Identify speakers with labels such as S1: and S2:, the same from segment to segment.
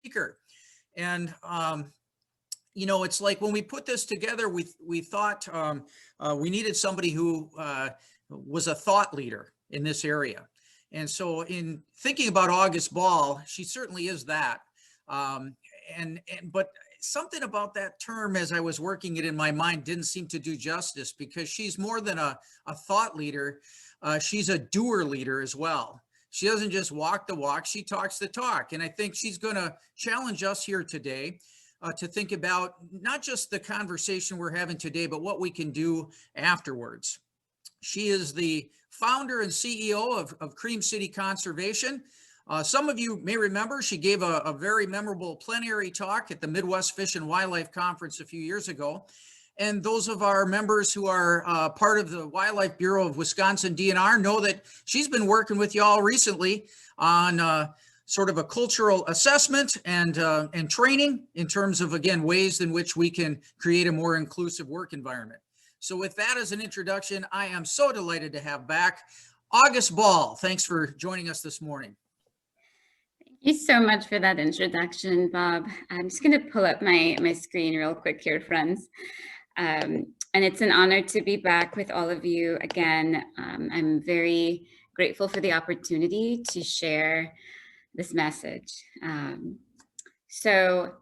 S1: speaker. And it's like when we put this together, we thought we needed somebody who was a thought leader in this area. And so, in thinking about August Ball, she certainly is that. Um, but something about that term, as I was working it in my mind, didn't seem to do justice, because she's more than a thought leader. She's a doer leader as well. She doesn't just walk the walk, she talks the talk. And I think she's going to challenge us here today to think about not just the conversation we're having today, but what we can do afterwards. She is the founder and CEO of Cream City Conservation. Some of you may remember she gave a very memorable plenary talk at the Midwest Fish and Wildlife Conference a few years ago. And those of our members who are part of the Wildlife Bureau of Wisconsin DNR know that she's been working with y'all recently on sort of a cultural assessment and training in terms of, again, ways in which we can create a more inclusive work environment. So with that as an introduction, I am so delighted to have back August Ball. Thanks for joining us this morning.
S2: Thank you so much for that introduction, Bob. I'm just going to pull up my screen real quick here, friends. And it's an honor to be back with all of you again. I'm very grateful for the opportunity to share this message. So,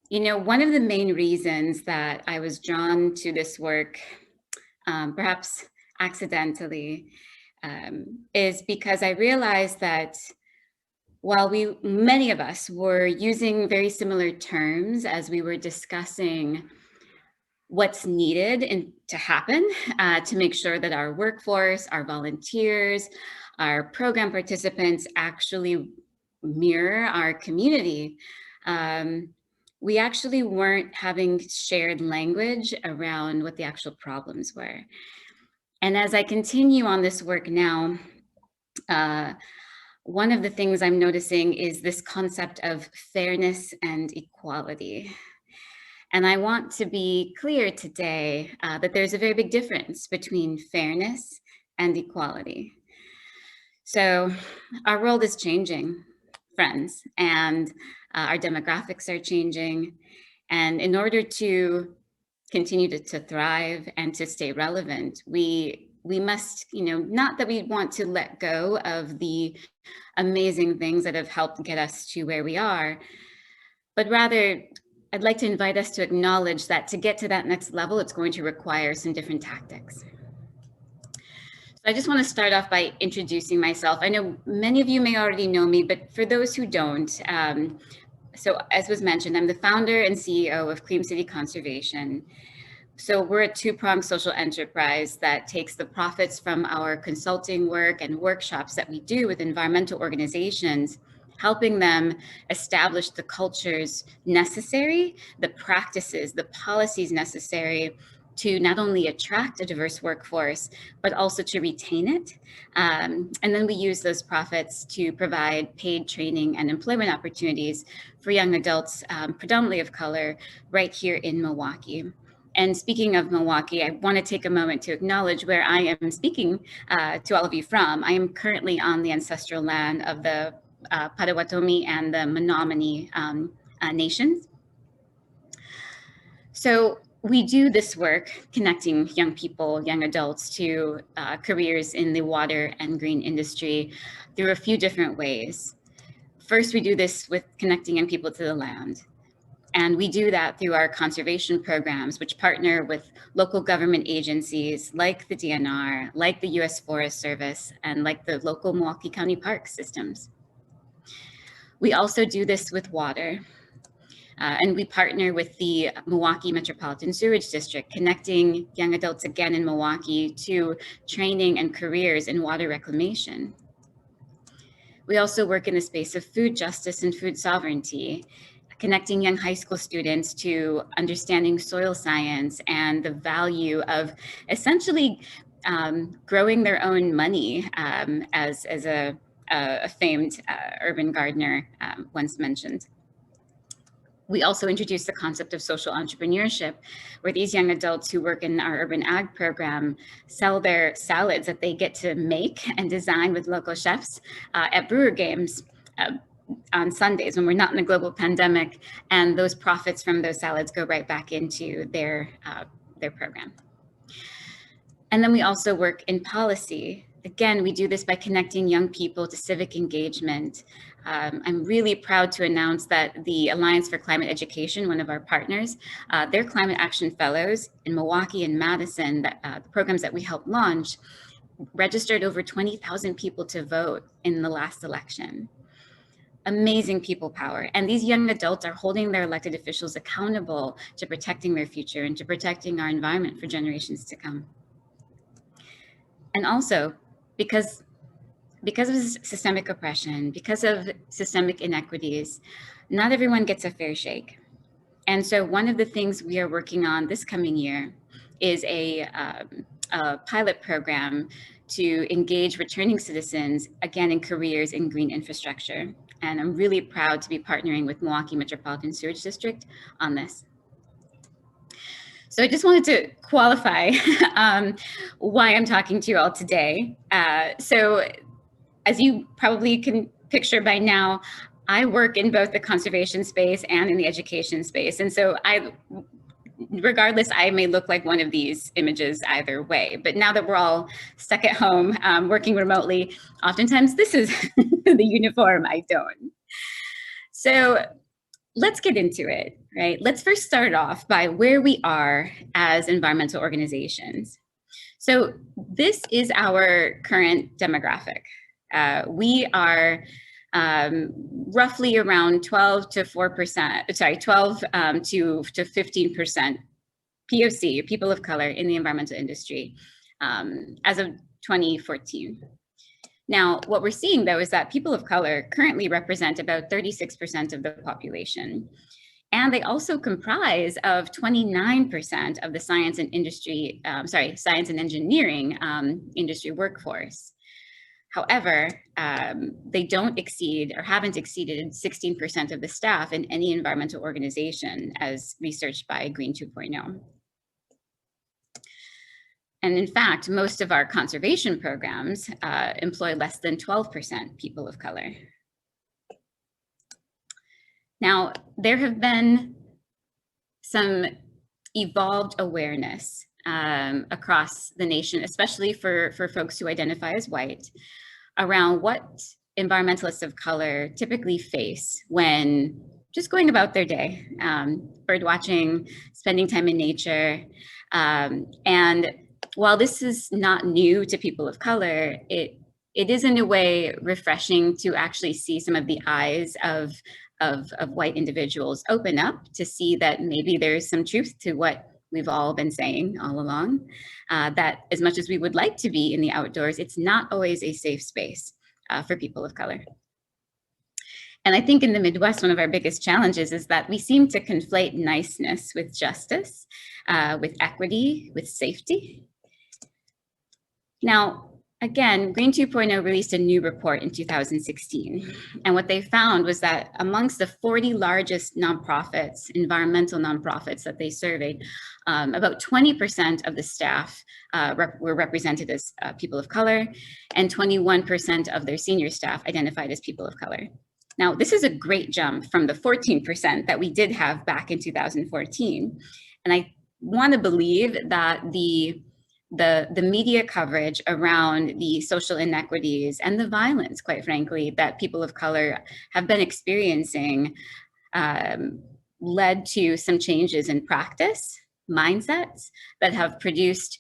S2: one of the main reasons that I was drawn to this work, perhaps accidentally, is because I realized that while many of us were using very similar terms as we were discussing what's needed to happen to make sure that our workforce, our volunteers, our program participants actually mirror our community, we actually weren't having shared language around what the actual problems were. And as I continue on this work now, one of the things I'm noticing is this concept of fairness and equality. And I want to be clear today that there's a very big difference between fairness and equality. So our world is changing, friends, and our demographics are changing. And in order to continue to thrive and to stay relevant, we must, not that we want to let go of the amazing things that have helped get us to where we are, but rather I'd like to invite us to acknowledge that to get to that next level, it's going to require some different tactics. So I just want to start off by introducing myself. I know many of you may already know me, but for those who don't, so as was mentioned, I'm the founder and CEO of Cream City Conservation. So we're a two-pronged social enterprise that takes the profits from our consulting work and workshops that we do with environmental organizations, helping them establish the cultures necessary, the practices, the policies necessary to not only attract a diverse workforce, but also to retain it. And then we use those profits to provide paid training and employment opportunities for young adults, predominantly of color, right here in Milwaukee. And speaking of Milwaukee, I want to take a moment to acknowledge where I am speaking to all of you from. I am currently on the ancestral land of the Potawatomi and the Menominee nations. So we do this work connecting young people, young adults to careers in the water and green industry through a few different ways. First, we do this with connecting young people to the land. And we do that through our conservation programs, which partner with local government agencies like the DNR, like the U.S. Forest Service, and like the local Milwaukee County Park systems. We also do this with water. And we partner with the Milwaukee Metropolitan Sewerage District, connecting young adults again in Milwaukee to training and careers in water reclamation. We also work in the space of food justice and food sovereignty, connecting young high school students to understanding soil science and the value of essentially growing their own money, as a famed urban gardener once mentioned. We also introduced the concept of social entrepreneurship, where these young adults who work in our urban ag program sell their salads that they get to make and design with local chefs at brewer games. on Sundays when we're not in a global pandemic, and those profits from those salads go right back into their program. And then we also work in policy. Again, we do this by connecting young people to civic engagement. I'm really proud to announce that the Alliance for Climate Education, one of our partners, their Climate Action Fellows in Milwaukee and Madison, the programs that we helped launch, registered over 20,000 people to vote in the last election. Amazing people power. And these young adults are holding their elected officials accountable to protecting their future and to protecting our environment for generations to come. And also, because of systemic oppression, because of systemic inequities, not everyone gets a fair shake. And so one of the things we are working on this coming year is a pilot program to engage returning citizens, again, in careers in green infrastructure. And I'm really proud to be partnering with Milwaukee Metropolitan Sewage District on this. So I just wanted to qualify why I'm talking to you all today. So as you probably can picture by now, I work in both the conservation space and in the education space. And so regardless, I may look like one of these images either way. But now that we're all stuck at home, working remotely, oftentimes this is the uniform I don. So let's get into it, right? Let's first start off by where we are as environmental organizations. So this is our current demographic. We are roughly around 12 to 15% POC, people of color in the environmental industry as of 2014. Now, what we're seeing though is that people of color currently represent about 36% of the population. And they also comprise of 29% of the science and engineering industry workforce. However, they don't exceed or haven't exceeded 16% of the staff in any environmental organization as researched by Green 2.0. And in fact, most of our conservation programs employ less than 12% people of color. Now, there have been some evolved awareness across the nation, especially for folks who identify as white, around what environmentalists of color typically face when just going about their day, bird watching, spending time in nature. And while this is not new to people of color, it is in a way refreshing to actually see some of the eyes of white individuals open up to see that maybe there's some truth to what we've all been saying all along, that as much as we would like to be in the outdoors, it's not always a safe space for people of color. And I think in the Midwest, one of our biggest challenges is that we seem to conflate niceness with justice, with equity, with safety. Now, again, Green 2.0 released a new report in 2016. And what they found was that amongst the 40 largest nonprofits, environmental nonprofits that they surveyed, about 20% of the staff were represented as people of color, and 21% of their senior staff identified as people of color. Now, this is a great jump from the 14% that we did have back in 2014. And I want to believe that the media coverage around the social inequities and the violence, quite frankly, that people of color have been experiencing led to some changes in practice, mindsets that have produced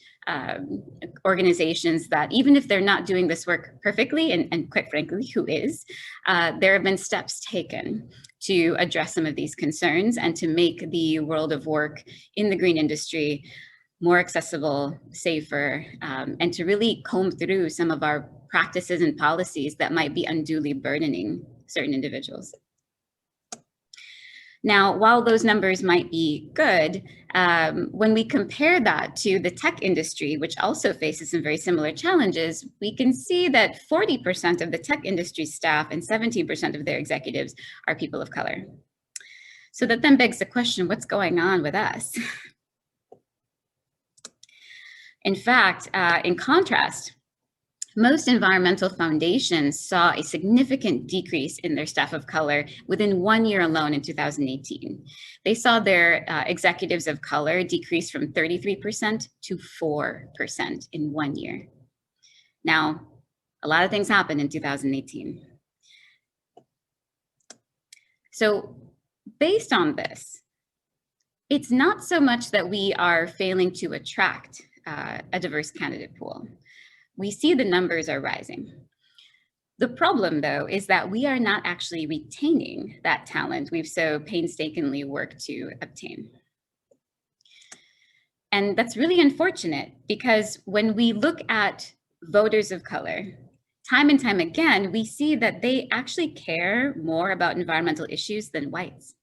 S2: organizations that, even if they're not doing this work perfectly, and quite frankly, who is, there have been steps taken to address some of these concerns and to make the world of work in the green industry more accessible, safer, and to really comb through some of our practices and policies that might be unduly burdening certain individuals. Now, while those numbers might be good, when we compare that to the tech industry, which also faces some very similar challenges, we can see that 40% of the tech industry staff and 17% of their executives are people of color. So that then begs the question, what's going on with us? In fact, in contrast, Most environmental foundations saw a significant decrease in their staff of color within 1 year alone in 2018. They saw their executives of color decrease from 33% to 4% in 1 year. Now, a lot of things happened in 2018. So based on this, it's not so much that we are failing to attract a diverse candidate pool. We see the numbers are rising. The problem, though, is that we are not actually retaining that talent we've so painstakingly worked to obtain. And that's really unfortunate, because when we look at voters of color, time and time again, we see that they actually care more about environmental issues than whites.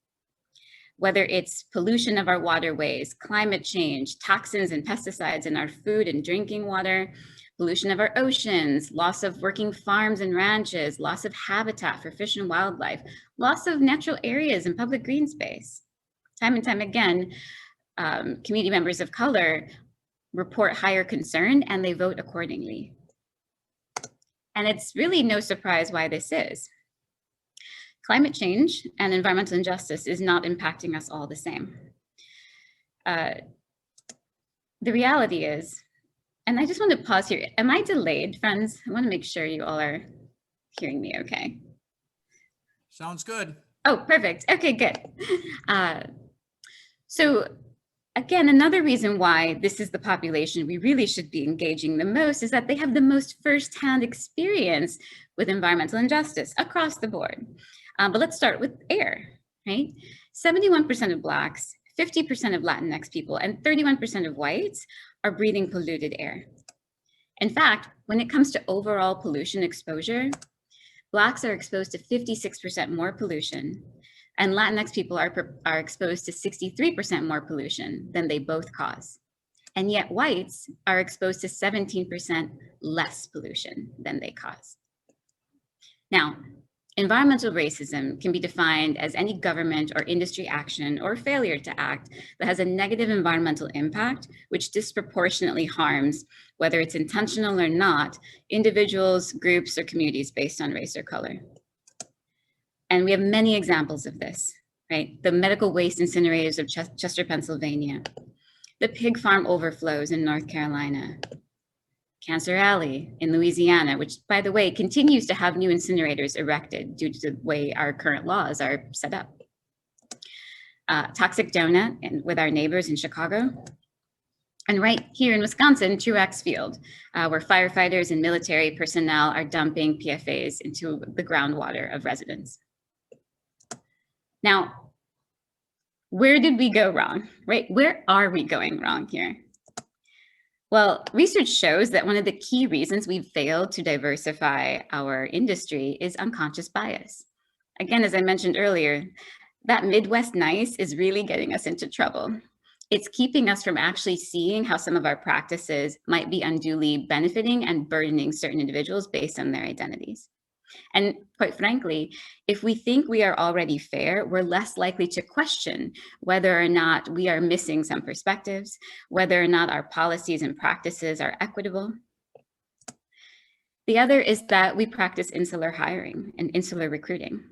S2: Whether it's pollution of our waterways, climate change, toxins and pesticides in our food and drinking water, pollution of our oceans, loss of working farms and ranches, loss of habitat for fish and wildlife, loss of natural areas and public green space. Time and time again, community members of color report higher concern and they vote accordingly. And it's really no surprise why this is. Climate change and environmental injustice is not impacting us all the same. The reality is, and I just want to pause here. Am I delayed, friends? I want to make sure you all are hearing me okay.
S1: Sounds good.
S2: Oh, perfect. Okay, good. So again, another reason why this is the population we really should be engaging the most is that they have the most firsthand experience with environmental injustice across the board. But let's start with air, right? 71% of Blacks, 50% of Latinx people, and 31% of whites are breathing polluted air. In fact, when it comes to overall pollution exposure, Blacks are exposed to 56% more pollution, and Latinx people are exposed to 63% more pollution than they both cause. And yet whites are exposed to 17% less pollution than they cause. Now, environmental racism can be defined as any government or industry action or failure to act that has a negative environmental impact, which disproportionately harms, whether it's intentional or not, individuals, groups, or communities based on race or color. And we have many examples of this, right? The medical waste incinerators of Chester, Pennsylvania, the pig farm overflows in North Carolina, Cancer Alley in Louisiana, which, by the way, continues to have new incinerators erected due to the way our current laws are set up. Toxic Donut with our neighbors in Chicago. And right here in Wisconsin, Truax Field, where firefighters and military personnel are dumping PFAS into the groundwater of residents. Now, where did we go wrong, right? Where are we going wrong here? Well, research shows that one of the key reasons we've failed to diversify our industry is unconscious bias. Again, as I mentioned earlier, that Midwest nice is really getting us into trouble. It's keeping us from actually seeing how some of our practices might be unduly benefiting and burdening certain individuals based on their identities. And quite frankly, if we think we are already fair, we're less likely to question whether or not we are missing some perspectives, whether or not our policies and practices are equitable. The other is that we practice insular hiring and insular recruiting.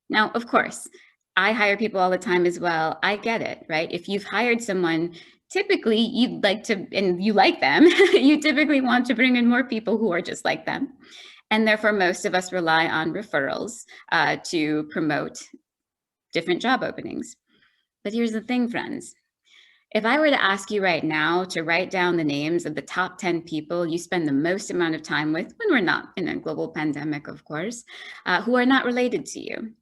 S2: Now, of course, I hire people all the time as well. I get it, right? If you've hired someone, typically you'd like to, and you like them, you typically want to bring in more people who are just like them. And therefore, most of us rely on referrals to promote different job openings. But here's the thing, friends. If I were to ask you right now to write down the names of the top 10 people you spend the most amount of time with, when we're not in a global pandemic, of course, who are not related to you,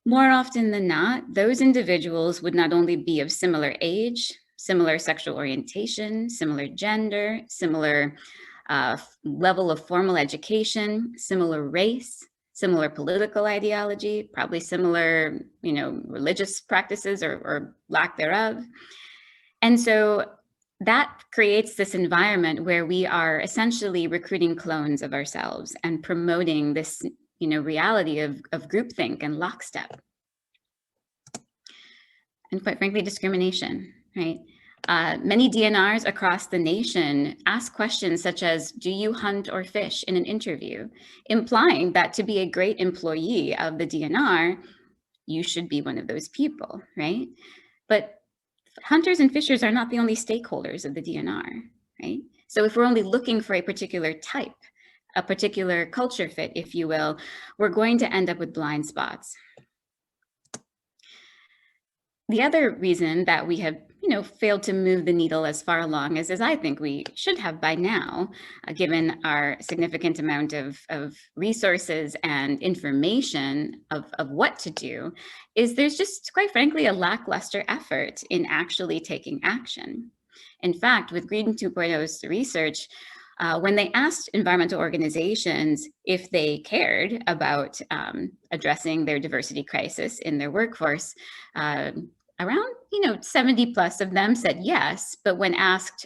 S2: more often than not, those individuals would not only be of similar age, similar sexual orientation, similar gender, similar level of formal education, similar race, similar political ideology, probably similar, religious practices or lack thereof. And so that creates this environment where we are essentially recruiting clones of ourselves and promoting this, reality of groupthink and lockstep. And quite frankly, discrimination, right? Many DNRs across the nation ask questions such as, do you hunt or fish in an interview? Implying that to be a great employee of the DNR, you should be one of those people, right? But hunters and fishers are not the only stakeholders of the DNR, right? So if we're only looking for a particular type, a particular culture fit, if you will, we're going to end up with blind spots. The other reason that we have failed to move the needle as far along as I think we should have by now, given our significant amount of resources and information of what to do, is there's just, quite frankly, a lackluster effort in actually taking action. In fact, with Green 2.0's research, when they asked environmental organizations if they cared about addressing their diversity crisis in their workforce, around 70 plus of them said yes, but when asked,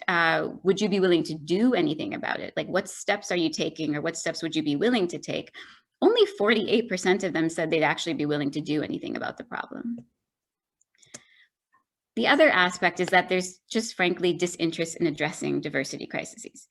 S2: would you be willing to do anything about it? Like, what steps are you taking, or what steps would you be willing to take? Only 48% of them said they'd actually be willing to do anything about the problem. The other aspect is that there's just frankly disinterest in addressing diversity crises.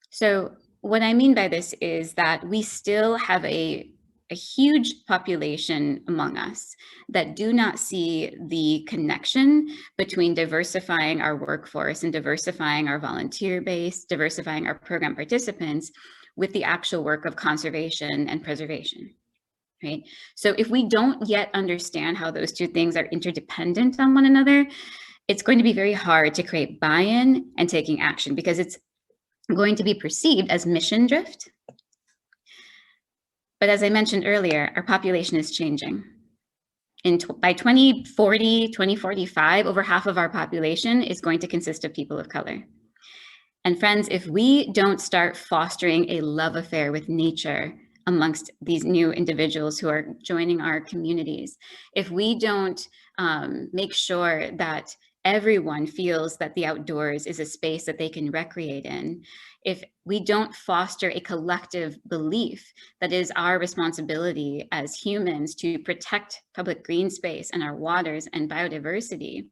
S2: So what I mean by this is that we still have a huge population among us that do not see the connection between diversifying our workforce and diversifying our volunteer base, diversifying our program participants with the actual work of conservation and preservation, right? So if we don't yet understand how those two things are interdependent on one another, it's going to be very hard to create buy-in and taking action, because it's going to be perceived as mission drift. But as I mentioned earlier, our population is changing. By 2040, 2045, over half of our population is going to consist of people of color. And friends, if we don't start fostering a love affair with nature amongst these new individuals who are joining our communities, if we don't make sure that everyone feels that the outdoors is a space that they can recreate in, if we don't foster a collective belief that it is our responsibility as humans to protect public green space and our waters and biodiversity,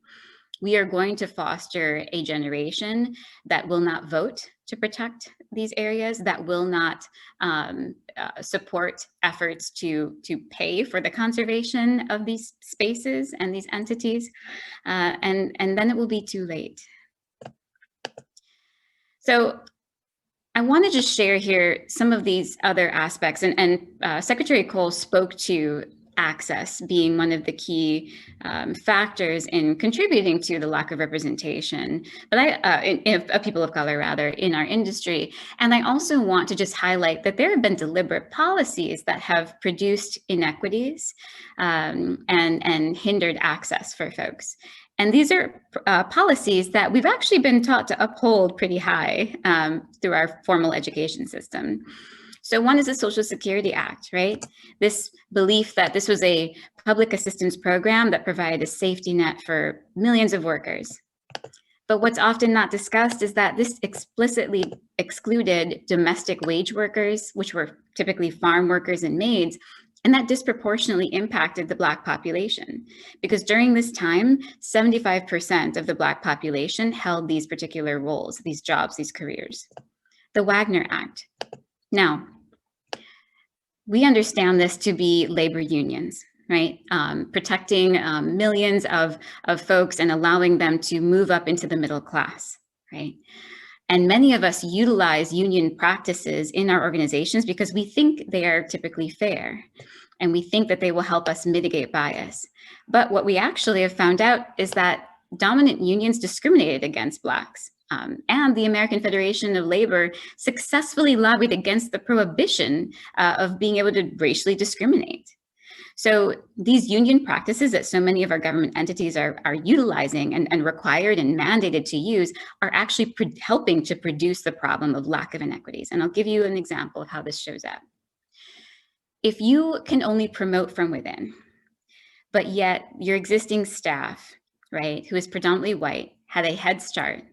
S2: we are going to foster a generation that will not vote to protect these areas, that will not support efforts to pay for the conservation of these spaces and these entities, and then it will be too late. So I want to just share here some of these other aspects, and Secretary Cole spoke to access being one of the key factors in contributing to the lack of representation, but of people of color rather in our industry. And I also want to just highlight that there have been deliberate policies that have produced inequities and hindered access for folks. And these are policies that we've actually been taught to uphold pretty high through our formal education system. So one is the Social Security Act, right? This belief that this was a public assistance program that provided a safety net for millions of workers. But what's often not discussed is that this explicitly excluded domestic wage workers, which were typically farm workers and maids, and that disproportionately impacted the Black population, because during this time, 75% of the Black population held these particular roles, these jobs, these careers. The Wagner Act. Now, we understand this to be labor unions, right? Protecting millions of folks and allowing them to move up into the middle class, right? And many of us utilize union practices in our organizations because we think they are typically fair, and we think that they will help us mitigate bias. But what we actually have found out is that dominant unions discriminated against Blacks. And the American Federation of Labor successfully lobbied against the prohibition of being able to racially discriminate. So these union practices that so many of our government entities are utilizing and required and mandated to use are actually helping to produce the problem of lack of inequities. And I'll give you an example of how this shows up. If you can only promote from within, but yet your existing staff, right, who is predominantly white, had a head start,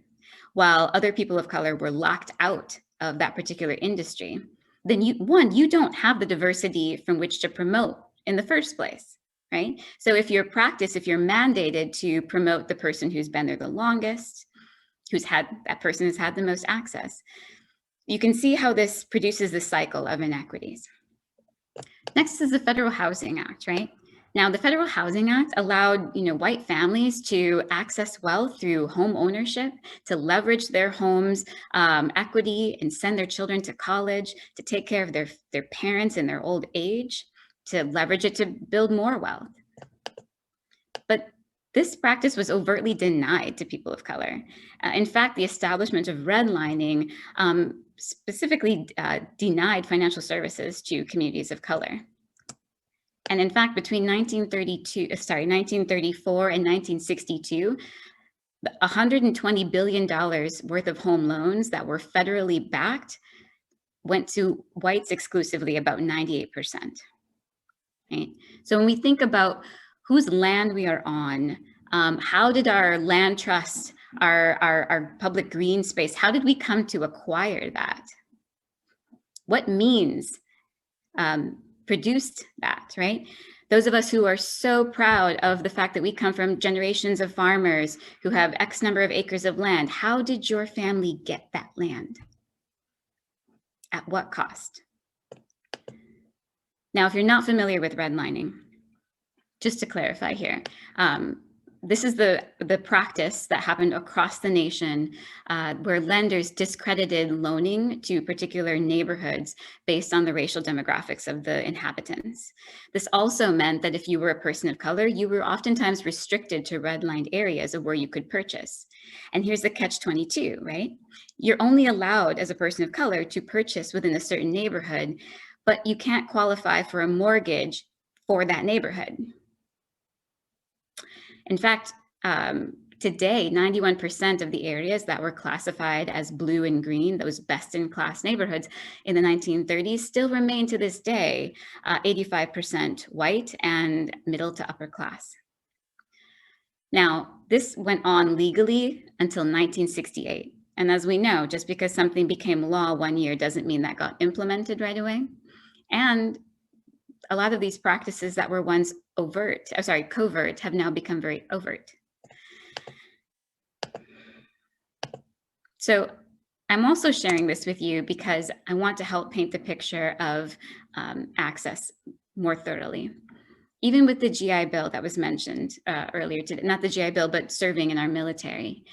S2: while other people of color were locked out of that particular industry, then you don't have the diversity from which to promote in the first place, right? So if you're mandated to promote the person who's been there the longest, that person has had the most access, you can see how this produces this cycle of inequities. Next is the Federal Housing Act, right? Now, the Federal Housing Act allowed, white families to access wealth through home ownership, to leverage their homes' equity and send their children to college, to take care of their parents in their old age, to leverage it to build more wealth. But this practice was overtly denied to people of color. In fact, the establishment of redlining specifically denied financial services to communities of color. And in fact, between 1934 and 1962, $120 billion worth of home loans that were federally backed went to whites exclusively, about 98%. Right? So when we think about whose land we are on, how did our land trust, our public green space, how did we come to acquire that? What means produced that, right? Those of us who are so proud of the fact that we come from generations of farmers who have X number of acres of land, how did your family get that land? At what cost? Now, if you're not familiar with redlining, just to clarify here, this is the practice that happened across the nation where lenders discredited loaning to particular neighborhoods based on the racial demographics of the inhabitants. This also meant that if you were a person of color, you were oftentimes restricted to redlined areas of where you could purchase. And here's the catch-22, right? You're only allowed as a person of color to purchase within a certain neighborhood, but you can't qualify for a mortgage for that neighborhood. In fact, today, 91% of the areas that were classified as blue and green, those best-in-class neighborhoods in the 1930s, still remain to this day 85% white and middle to upper class. Now, this went on legally until 1968. And as we know, just because something became law one year doesn't mean that got implemented right away. And a lot of these practices that were once covert have now become very overt. So I'm also sharing this with you because I want to help paint the picture of access more thoroughly. Even with the GI Bill that was mentioned earlier today, not the GI Bill, but serving in our military.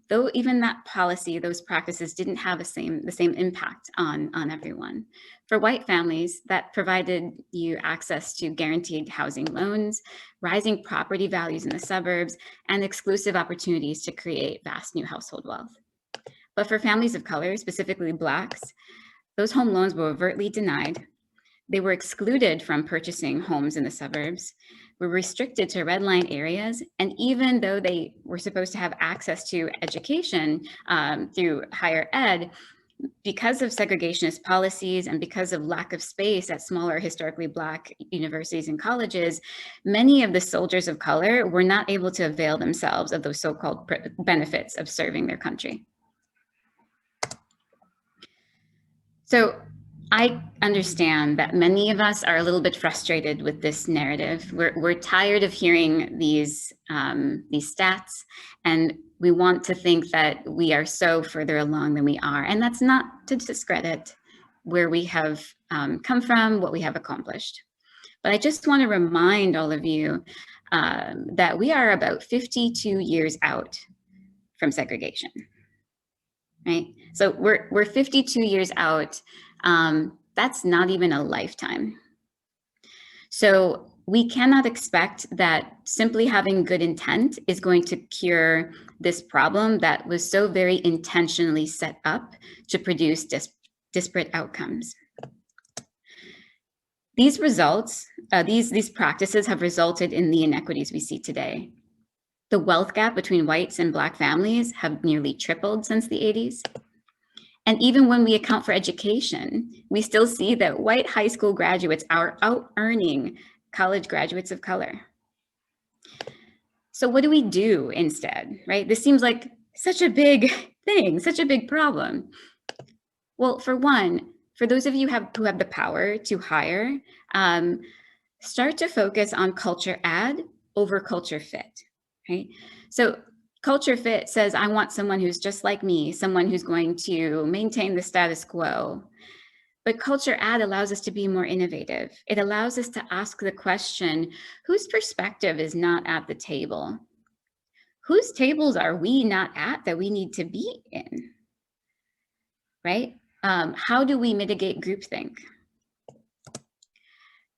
S2: Though even that policy, those practices didn't have the same impact on everyone. For white families, that provided you access to guaranteed housing loans, rising property values in the suburbs, and exclusive opportunities to create vast new household wealth. But for families of color, specifically Blacks, those home loans were overtly denied. They were excluded from purchasing homes in the suburbs, were restricted to redline areas, and even though they were supposed to have access to education through higher ed, because of segregationist policies and because of lack of space at smaller historically Black universities and colleges, many of the soldiers of color were not able to avail themselves of those so-called benefits of serving their country. So I understand that many of us are a little bit frustrated with this narrative. We're tired of hearing these stats, and we want to think that we are so further along than we are. And that's not to discredit where we have come from, what we have accomplished. But I just want to remind all of you that we are about 52 years out from segregation, right? So we're 52 years out. That's not even a lifetime. So we cannot expect that simply having good intent is going to cure this problem that was so very intentionally set up to produce disparate outcomes. These results, these practices have resulted in the inequities we see today. The wealth gap between whites and Black families have nearly tripled since the 80s. And even when we account for education, we still see that white high school graduates are out-earning college graduates of color. So what do we do instead, right? This seems like such a big thing, such a big problem. Well, for one, for those of you who have the power to hire, start to focus on culture add over culture fit, right? So culture fit says, I want someone who's just like me, someone who's going to maintain the status quo. But culture add allows us to be more innovative. It allows us to ask the question, whose perspective is not at the table? Whose tables are we not at that we need to be in, right? How do we mitigate groupthink?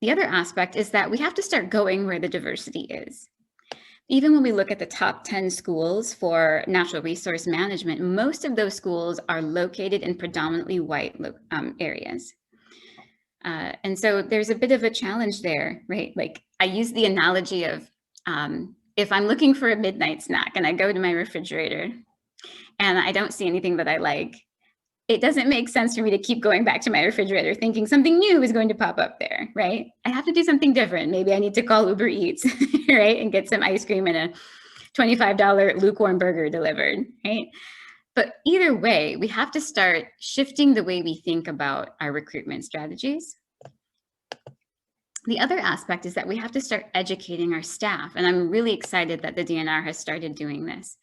S2: The other aspect is that we have to start going where the diversity is. Even when we look at the top 10 schools for natural resource management, most of those schools are located in predominantly white areas. And so there's a bit of a challenge there, right? Like I use the analogy of if I'm looking for a midnight snack and I go to my refrigerator and I don't see anything that I like, it doesn't make sense for me to keep going back to my refrigerator thinking something new is going to pop up there, right? I have to do something different. Maybe I need to call Uber Eats, right? And get some ice cream and a $25 lukewarm burger delivered, right? But either way, we have to start shifting the way we think about our recruitment strategies. The other aspect is that we have to start educating our staff. And I'm really excited that the DNR has started doing this.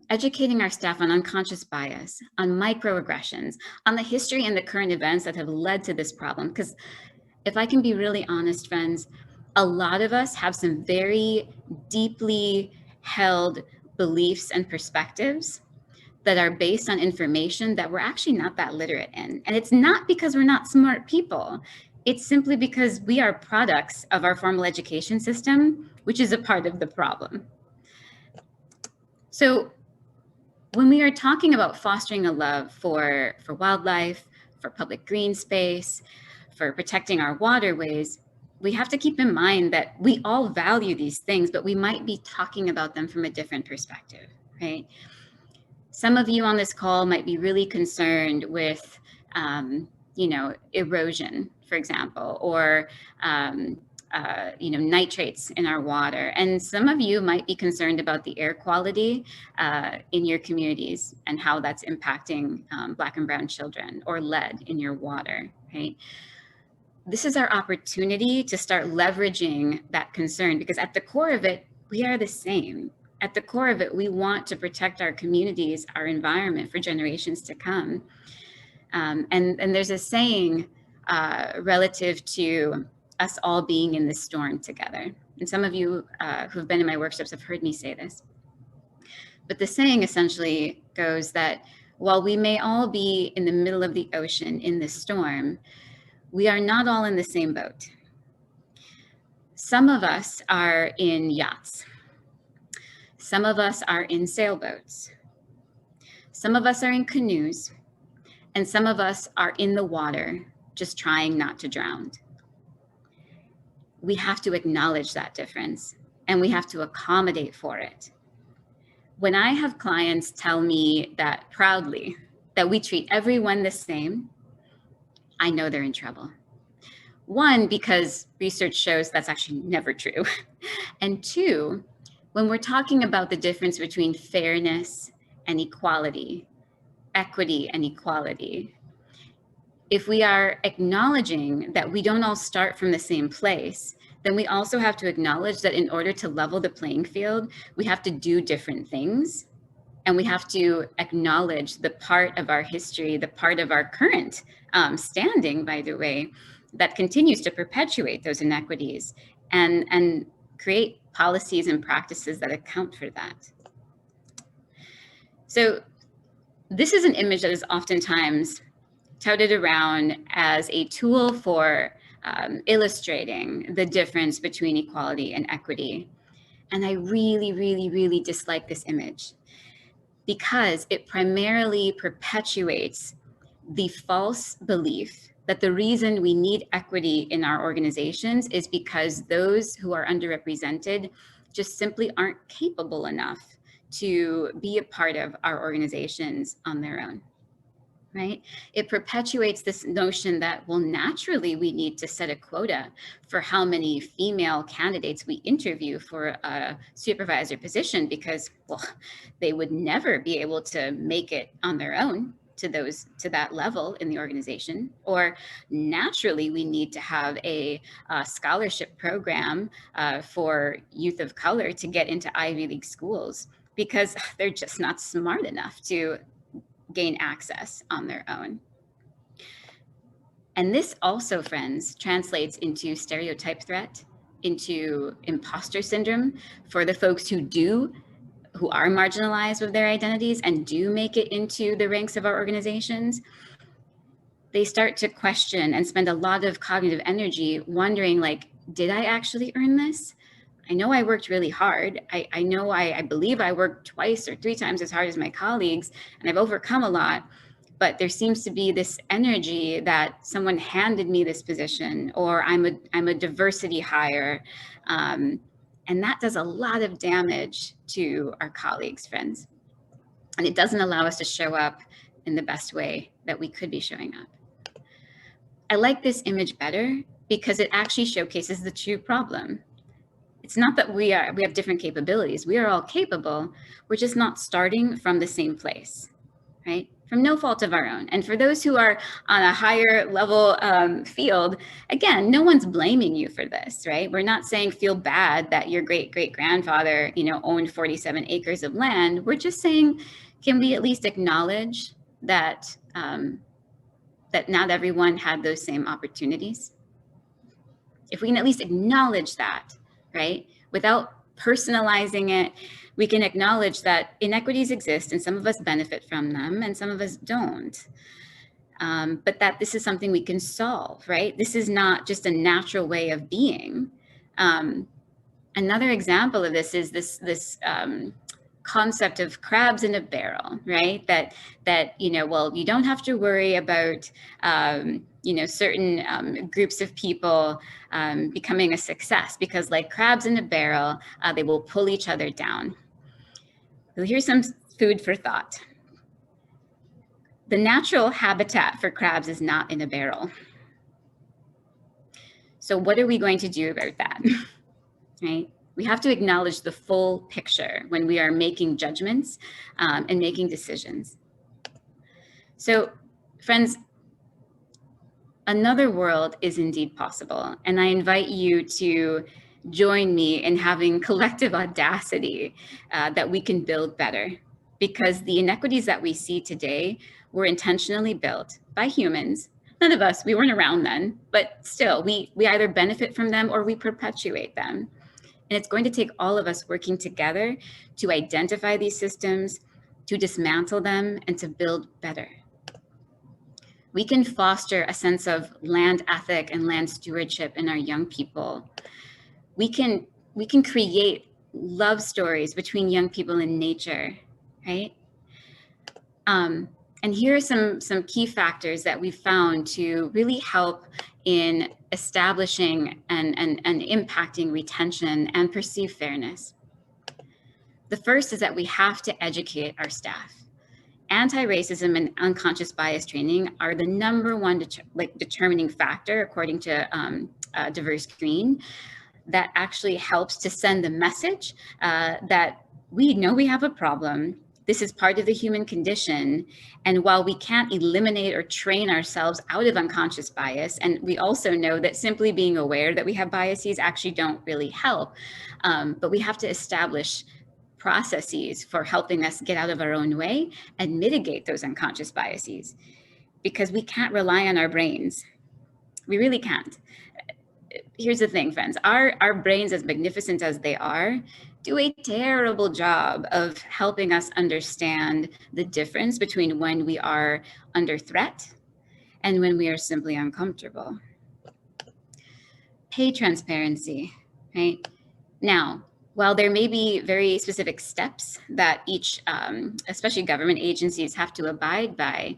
S2: Educating our staff on unconscious bias, on microaggressions, on the history and the current events that have led to this problem. Because if I can be really honest, friends, a lot of us have some very deeply held beliefs and perspectives that are based on information that we're actually not that literate in. And it's not because we're not smart people. It's simply because we are products of our formal education system, which is a part of the problem. So when we are talking about fostering a love for wildlife, for public green space, for protecting our waterways, we have to keep in mind that we all value these things, but we might be talking about them from a different perspective, right? Some of you on this call might be really concerned with, erosion, for example, or nitrates in our water. And some of you might be concerned about the air quality in your communities and how that's impacting Black and brown children, or lead in your water, right? This is our opportunity to start leveraging that concern, because at the core of it, we are the same. At the core of it, we want to protect our communities, our environment for generations to come. And there's a saying relative to us all being in this storm together. And some of you who've been in my workshops have heard me say this. But the saying essentially goes that while we may all be in the middle of the ocean in this storm, we are not all in the same boat. Some of us are in yachts. Some of us are in sailboats. Some of us are in canoes. And some of us are in the water, just trying not to drown. We have to acknowledge that difference, and we have to accommodate for it. When I have clients tell me that proudly, that we treat everyone the same, I know they're in trouble. One, because research shows that's actually never true. And two, when we're talking about the difference between fairness and equality, equity and equality, if we are acknowledging that we don't all start from the same place, then we also have to acknowledge that in order to level the playing field, we have to do different things. And we have to acknowledge the part of our history, the part of our current standing, by the way, that continues to perpetuate those inequities and create policies and practices that account for that. So this is an image that is oftentimes touted around as a tool for illustrating the difference between equality and equity. And I really, really, really dislike this image because it primarily perpetuates the false belief that the reason we need equity in our organizations is because those who are underrepresented just simply aren't capable enough to be a part of our organizations on their own, right? It perpetuates this notion that, well, naturally we need to set a quota for how many female candidates we interview for a supervisor position because, well, they would never be able to make it on their own to that level in the organization, or naturally we need to have a scholarship program for youth of color to get into Ivy League schools because they're just not smart enough to gain access on their own. And this also, friends, translates into stereotype threat, into imposter syndrome for the folks who are marginalized with their identities and do make it into the ranks of our organizations. They start to question and spend a lot of cognitive energy wondering, like, did I actually earn this? I know I worked really hard. I believe I worked twice or 3 times as hard as my colleagues, and I've overcome a lot. But there seems to be this energy that someone handed me this position, or I'm a diversity hire. And that does a lot of damage to our colleagues, friends. And it doesn't allow us to show up in the best way that we could be showing up. I like this image better because it actually showcases the true problem. It's not that we have different capabilities. We are all capable. We're just not starting from the same place, right? From no fault of our own. And for those who are on a higher level field, again, no one's blaming you for this, right? We're not saying feel bad that your great-great-grandfather, owned 47 acres of land. We're just saying, can we at least acknowledge that that not everyone had those same opportunities? If we can at least acknowledge that, right? Without personalizing it, we can acknowledge that inequities exist and some of us benefit from them and some of us don't. But that this is something we can solve, right? This is not just a natural way of being. Another example of this is this concept of crabs in a barrel, right? That well, you don't have to worry about certain groups of people becoming a success because, like crabs in a barrel, they will pull each other down. So here's some food for thought. The natural habitat for crabs is not in a barrel. So what are we going to do about that, right? We have to acknowledge the full picture when we are making judgments and making decisions. So, friends, another world is indeed possible. And I invite you to join me in having collective audacity that we can build better. Because the inequities that we see today were intentionally built by humans. None of us, we weren't around then, but still, we either benefit from them or we perpetuate them. And it's going to take all of us working together to identify these systems, to dismantle them, and to build better. We can foster a sense of land ethic and land stewardship in our young people. We can create love stories between young people and nature, right? And here are some key factors that we've found to really help in establishing and impacting retention and perceived fairness. The first is that we have to educate our staff. Anti-racism and unconscious bias training are the #1 determining factor, according to Diverse Green, that actually helps to send the message that we know we have a problem. This is part of the human condition. And while we can't eliminate or train ourselves out of unconscious bias, and we also know that simply being aware that we have biases actually don't really help, but we have to establish processes for helping us get out of our own way and mitigate those unconscious biases, because we can't rely on our brains. We really can't. Here's the thing, friends, our brains, as magnificent as they are, do a terrible job of helping us understand the difference between when we are under threat and when we are simply uncomfortable. Pay transparency, right? Now, while there may be very specific steps that each, especially government agencies, have to abide by,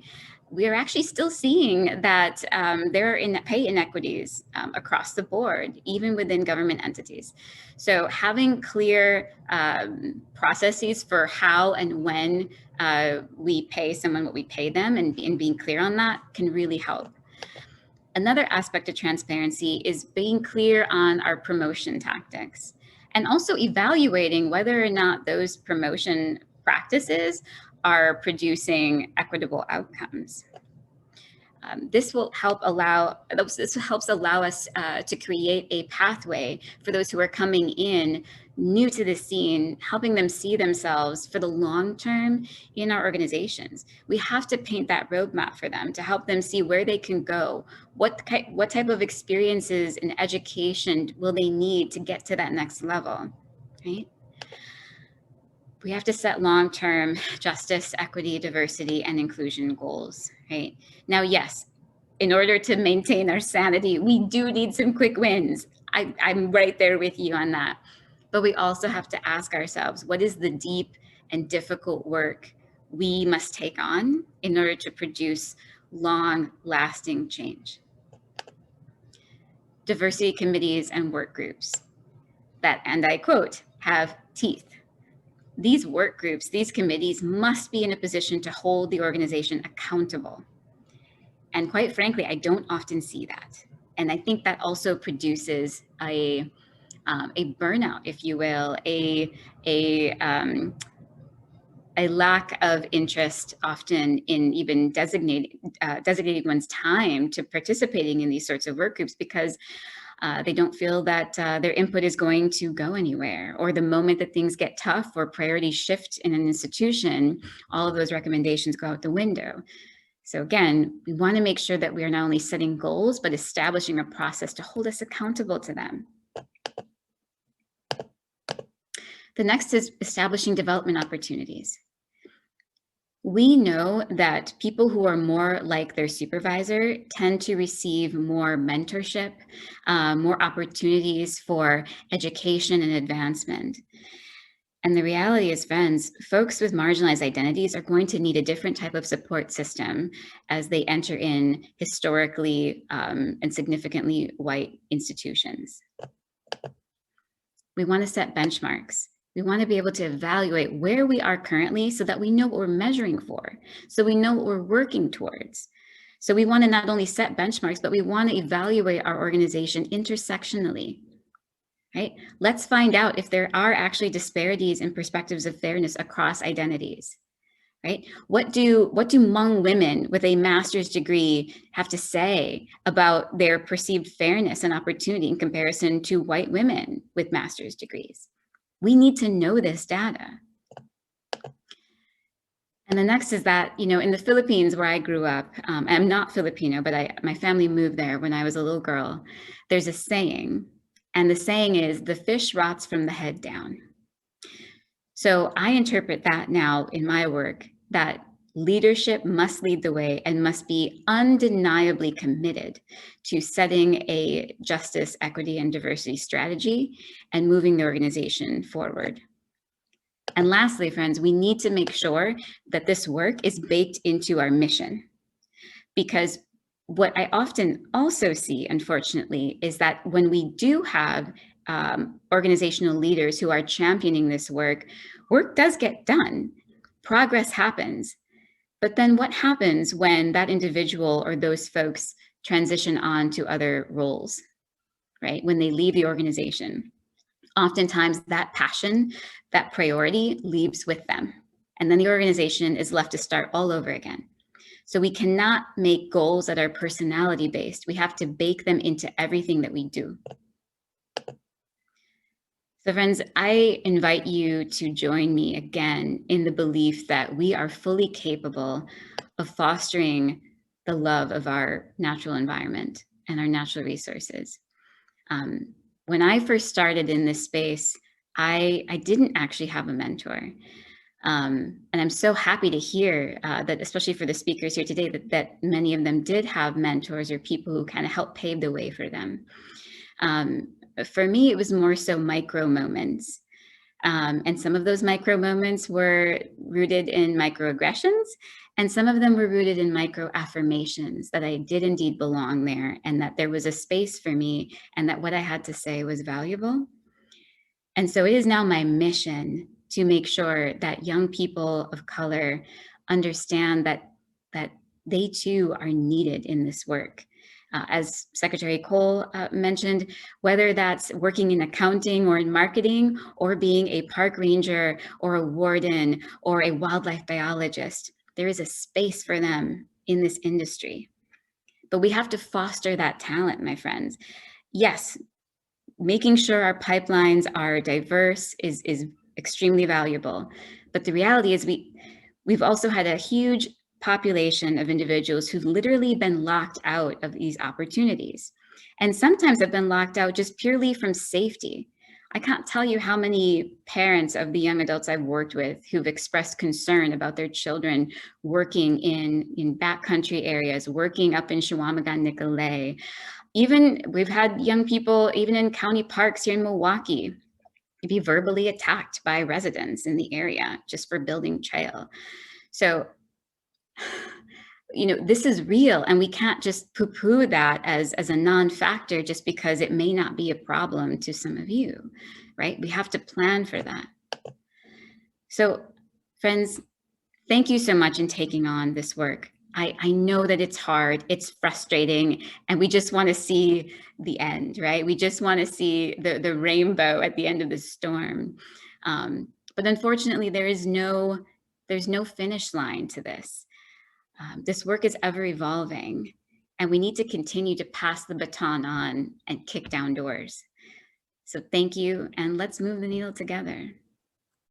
S2: we are actually still seeing that there are pay inequities across the board, even within government entities. So having clear processes for how and when we pay someone what we pay them and being clear on that can really help. Another aspect of transparency is being clear on our promotion tactics and also evaluating whether or not those promotion practices are producing equitable outcomes. This will help this helps allow us to create a pathway for those who are coming in new to the scene, helping them see themselves for the long term in our organizations. We have to paint that roadmap for them to help them see where they can go, what type of experiences and education will they need to get to that next level, right? We have to set long-term justice, equity, diversity, and inclusion goals, right? Now, yes, in order to maintain our sanity, we do need some quick wins. I'm right there with you on that. But we also have to ask ourselves, what is the deep and difficult work we must take on in order to produce long-lasting change? Diversity committees and work groups that, and I quote, have teeth. These work groups, these committees must be in a position to hold the organization accountable. And quite frankly, I don't often see that. And I think that also produces a burnout, if you will, a lack of interest often in even designating one's time to participating in these sorts of work groups, because they don't feel that their input is going to go anywhere, or the moment that things get tough or priorities shift in an institution, all of those recommendations go out the window. So again, we want to make sure that we are not only setting goals, but establishing a process to hold us accountable to them. The next is establishing development opportunities. We know that people who are more like their supervisor tend to receive more mentorship, more opportunities for education and advancement. And the reality is, friends, folks with marginalized identities are going to need a different type of support system as they enter in historically and significantly white institutions. We want to set benchmarks. We want to be able to evaluate where we are currently so that we know what we're measuring for, so we know what we're working towards. So we want to not only set benchmarks, but we want to evaluate our organization intersectionally, right? Let's find out if there are actually disparities in perspectives of fairness across identities, right? What do Hmong women with a master's degree have to say about their perceived fairness and opportunity in comparison to white women with master's degrees? We need to know this data. And the next is that, you know, in the Philippines where I grew up, I'm not Filipino, but my family moved there when I was a little girl. There's a saying, and the saying is, the fish rots from the head down. So I interpret that now in my work, that leadership must lead the way and must be undeniably committed to setting a justice, equity, and diversity strategy and moving the organization forward. And lastly, friends, we need to make sure that this work is baked into our mission, because what I often also see, unfortunately, is that when we do have organizational leaders who are championing this work, work does get done, progress happens. But then what happens when that individual or those folks transition on to other roles, right? When they leave the organization, oftentimes that passion, that priority leaves with them. And then the organization is left to start all over again. So we cannot make goals that are personality based. We have to bake them into everything that we do. So friends, I invite you to join me again in the belief that we are fully capable of fostering the love of our natural environment and our natural resources. When I first started in this space, I didn't actually have a mentor. And I'm so happy to hear that, especially for the speakers here today, that many of them did have mentors or people who kind of helped pave the way for them. For me, it was more so micro moments. And some of those micro moments were rooted in microaggressions, and some of them were rooted in micro affirmations that I did indeed belong there, and that there was a space for me, and that what I had to say was valuable. And so it is now my mission to make sure that young people of color understand that they too are needed in this work. as Secretary Cole mentioned, whether that's working in accounting or in marketing, or being a park ranger or a warden or a wildlife biologist. There is a space for them in this industry. But we have to foster that talent, my friends. Yes, making sure our pipelines are diverse is extremely valuable. But the reality is we've also had a huge population of individuals who've literally been locked out of these opportunities, and sometimes have been locked out just purely from safety. I can't tell you how many parents of the young adults I've worked with who've expressed concern about their children working in backcountry areas, working up in Chequamegon, Nicolet. Even we've had young people, even in county parks here in Milwaukee, be verbally attacked by residents in the area just for building trail. So, this is real, and we can't just poo-poo that as a non-factor just because it may not be a problem to some of you, right? We have to plan for that. So, friends, thank you so much in taking on this work. I know that it's hard, it's frustrating, and we just want to see the end, right? We just want to see the rainbow at the end of the storm. But unfortunately, there's no finish line to this. This work is ever evolving, and we need to continue to pass the baton on and kick down doors. So thank you, and let's move the needle together.